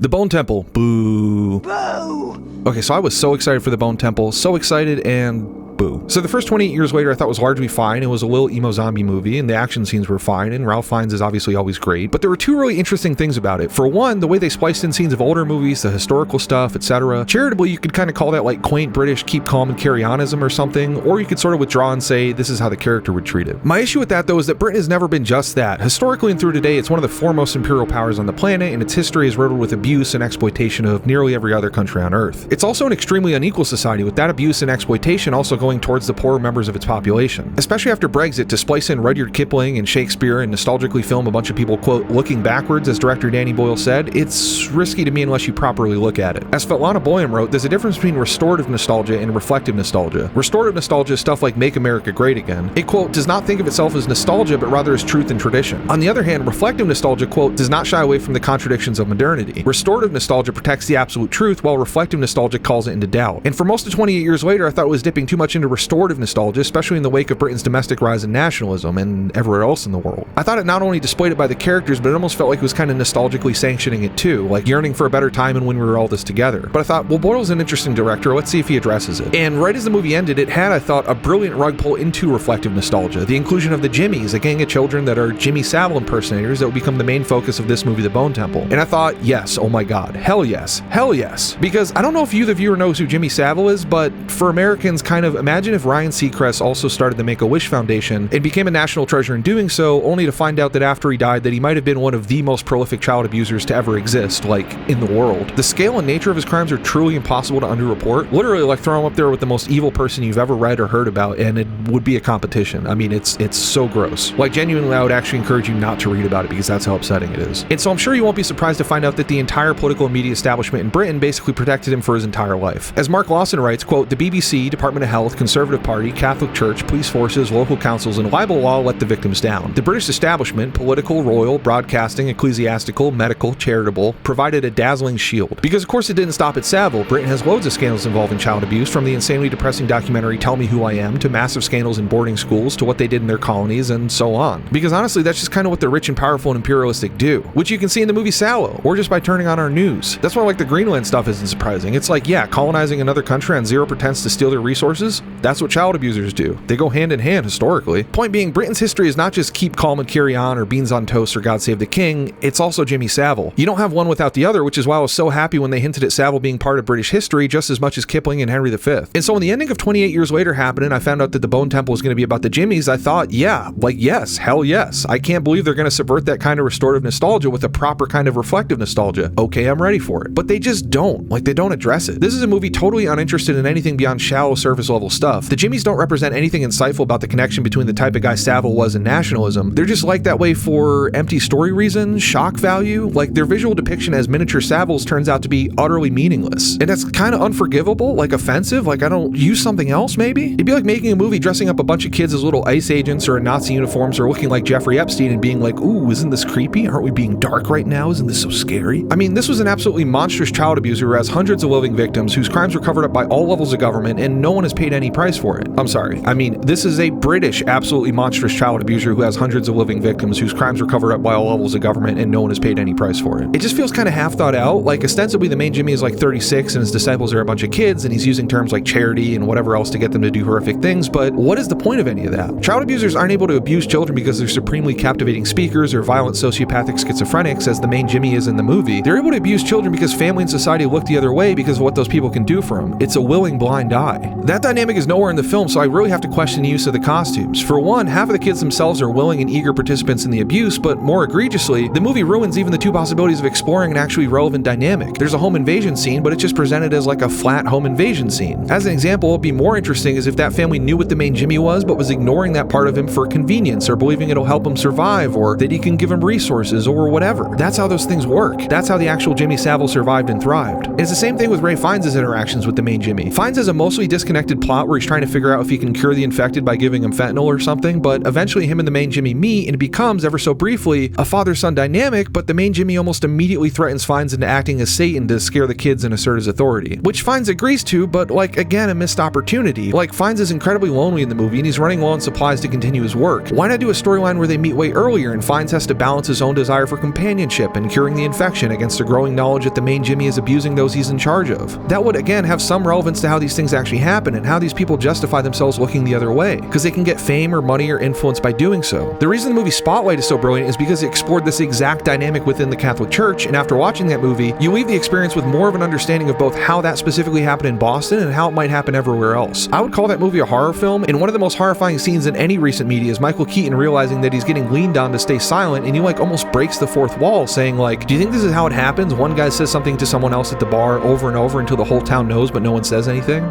The Bone Temple. Boo. Boo! Okay, so I was so excited for The Bone Temple. So excited and boo. So the first 28 years later I thought was largely fine. It was a little emo zombie movie and the action scenes were fine and Ralph Fiennes is obviously always great. But there were two really interesting things about it. For one, the way they spliced in scenes of older movies, the historical stuff, etc. Charitably, you could kind of call that like quaint British keep calm and carry onism or something, or you could sort of withdraw and say this is how the character would treat it. My issue with that though is that Britain has never been just that. Historically and through today, it's one of the foremost imperial powers on the planet and its history is riddled with abuse and exploitation of nearly every other country on Earth. It's also an extremely unequal society, with that abuse and exploitation also going towards the poorer members of its population. Especially after Brexit, to splice in Rudyard Kipling and Shakespeare and nostalgically film a bunch of people, quote, looking backwards, as director Danny Boyle said, it's risky to me unless you properly look at it. As Svetlana Boyle wrote, there's a difference between restorative nostalgia and reflective nostalgia. Restorative nostalgia is stuff like Make America Great Again. It, quote, does not think of itself as nostalgia, but rather as truth and tradition. On the other hand, reflective nostalgia, quote, does not shy away from the contradictions of modernity. Restorative nostalgia protects the absolute truth, while reflective nostalgia calls it into doubt. And for most of 28 years later, I thought it was dipping too much into restorative nostalgia, especially in the wake of Britain's domestic rise in nationalism and everywhere else in the world. I thought it not only displayed it by the characters, but it almost felt like it was kind of nostalgically sanctioning it too, like yearning for a better time and when we were all this together. But I thought, well, Boyle's an interesting director, let's see if he addresses it. And right as the movie ended, it had, I thought, a brilliant rug pull into reflective nostalgia. The inclusion of the Jimmys, a gang of children that are Jimmy Savile impersonators that would become the main focus of this movie, The Bone Temple. And I thought, yes, oh my god, hell yes, hell yes. Because I don't know if you, the viewer, knows who Jimmy Savile is, but for Americans, kind of imagine if Ryan Seacrest also started the Make-A-Wish Foundation and became a national treasure in doing so, only to find out that after he died that he might have been one of the most prolific child abusers to ever exist, like, in the world. The scale and nature of his crimes are truly impossible to underreport. Literally, like, throw him up there with the most evil person you've ever read or heard about, and it would be a competition. I mean, it's so gross. Like, genuinely, I would actually encourage you not to read about it because that's how upsetting it is. And so I'm sure you won't be surprised to find out that the entire political and media establishment in Britain basically protected him for his entire life. As Mark Lawson writes, quote, the BBC, Department of Health, Conservative Party, Catholic Church, police forces, local councils, and libel law let the victims down. The British establishment, political, royal, broadcasting, ecclesiastical, medical, charitable, provided a dazzling shield. Because of course it didn't stop at Savile. Britain has loads of scandals involving child abuse, from the insanely depressing documentary Tell Me Who I Am, to massive scandals in boarding schools, to what they did in their colonies, and so on. Because honestly, that's just kind of what the rich and powerful and imperialistic do, which you can see in the movie Salò, or just by turning on our news. That's why like the Greenland stuff isn't surprising. It's like, yeah, colonizing another country on zero pretense to steal their resources, that's what child abusers do. They go hand in hand historically. Point being, Britain's history is not just keep calm and carry on, or beans on toast, or God save the king, it's also Jimmy Savile. You don't have one without the other, which is why I was so happy when they hinted at Savile being part of British history just as much as Kipling and Henry V. And so when the ending of 28 years later happened and I found out that the Bone Temple was going to be about the Jimmys, I thought, yeah, like yes, hell yes. I can't believe they're going to subvert that kind of restorative nostalgia with a proper kind of reflective nostalgia. Okay, I'm ready for it. But they just don't. Like, they don't address it. This is a movie totally uninterested in anything beyond shallow surface level stuff. The Jimmys don't represent anything insightful about the connection between the type of guy Savile was and nationalism. They're just like that way for empty story reasons, shock value. Like, their visual depiction as miniature Saviles turns out to be utterly meaningless. And that's kind of unforgivable, like offensive. Like, I don't use something else maybe? It'd be like making a movie dressing up a bunch of kids as little ICE agents or in Nazi uniforms or looking like Jeffrey Epstein and being like, ooh, isn't this creepy? Aren't we being dark right now? Isn't this so scary? I mean, this was an absolutely monstrous child abuser who has hundreds of living victims whose crimes were covered up by all levels of government and no one has paid any price for it. I'm sorry. I mean, this is a British absolutely monstrous child abuser who has hundreds of living victims whose crimes were covered up by all levels of government and no one has paid any price for it. It just feels kind of half thought out. Like, ostensibly the main Jimmy is like 36 and his disciples are a bunch of kids and he's using terms like charity and whatever else to get them to do horrific things, but what is the point of any of that? Child abusers aren't able to abuse children because they're supremely captivating speakers or violent sociopathic schizophrenics, as the main Jimmy is in the movie. They're able to abuse children because family and society look the other way because of what those people can do for them. It's a willing blind eye. That dynamic is nowhere in the film, so I really have to question the use of the costumes. For one, half of the kids themselves are willing and eager participants in the abuse, but more egregiously, the movie ruins even the two possibilities of exploring an actually relevant dynamic. There's a home invasion scene, but it's just presented as like a flat home invasion scene. As an example, it'd be more interesting is if that family knew what the main Jimmy was, but was ignoring that part of him for convenience, or believing it'll help him survive, or that he can give him resources, or whatever. That's how those things work. That's how the actual Jimmy Savile survived and thrived. And it's the same thing with Ray Fiennes' interactions with the main Jimmy. Fiennes has a mostly disconnected plot plot where he's trying to figure out if he can cure the infected by giving them fentanyl or something, but eventually him and the main Jimmy meet, and it becomes, ever so briefly, a father-son dynamic, but the main Jimmy almost immediately threatens Fiennes into acting as Satan to scare the kids and assert his authority, which Fiennes agrees to, but like, again, a missed opportunity. Like, Fiennes is incredibly lonely in the movie, and he's running low on supplies to continue his work. Why not do a storyline where they meet way earlier, and Fiennes has to balance his own desire for companionship and curing the infection against the growing knowledge that the main Jimmy is abusing those he's in charge of? That would, again, have some relevance to how these things actually happen and how these people justify themselves looking the other way, because they can get fame or money or influence by doing so. The reason the movie Spotlight is so brilliant is because it explored this exact dynamic within the Catholic Church, and after watching that movie, you leave the experience with more of an understanding of both how that specifically happened in Boston and how it might happen everywhere else. I would call that movie a horror film, and one of the most horrifying scenes in any recent media is Michael Keaton realizing that he's getting leaned on to stay silent, and he like almost breaks the fourth wall, saying like, do you think this is how it happens? One guy says something to someone else at the bar over and over until the whole town knows but no one says anything?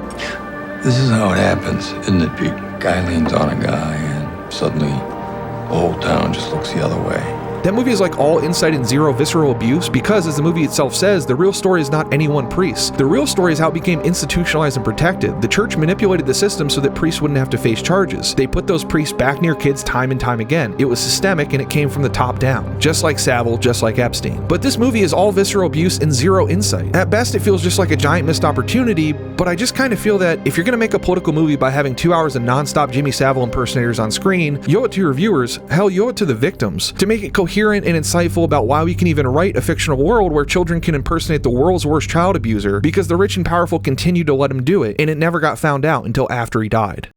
This is how it happens, isn't it, Pete? Guy leans on a guy and suddenly the whole town just looks the other way. That movie is like all insight and zero visceral abuse because, as the movie itself says, the real story is not any one priest. The real story is how it became institutionalized and protected. The church manipulated the system so that priests wouldn't have to face charges. They put those priests back near kids time and time again. It was systemic and it came from the top down, just like Savile, just like Epstein. But this movie is all visceral abuse and zero insight. At best, it feels just like a giant missed opportunity, but I just kind of feel that if you're going to make a political movie by having 2 hours of non-stop Jimmy Savile impersonators on screen, you owe it to your viewers, hell, you owe it to the victims, to make it coherent and insightful about why we can even write a fictional world where children can impersonate the world's worst child abuser because the rich and powerful continued to let him do it, and it never got found out until after he died.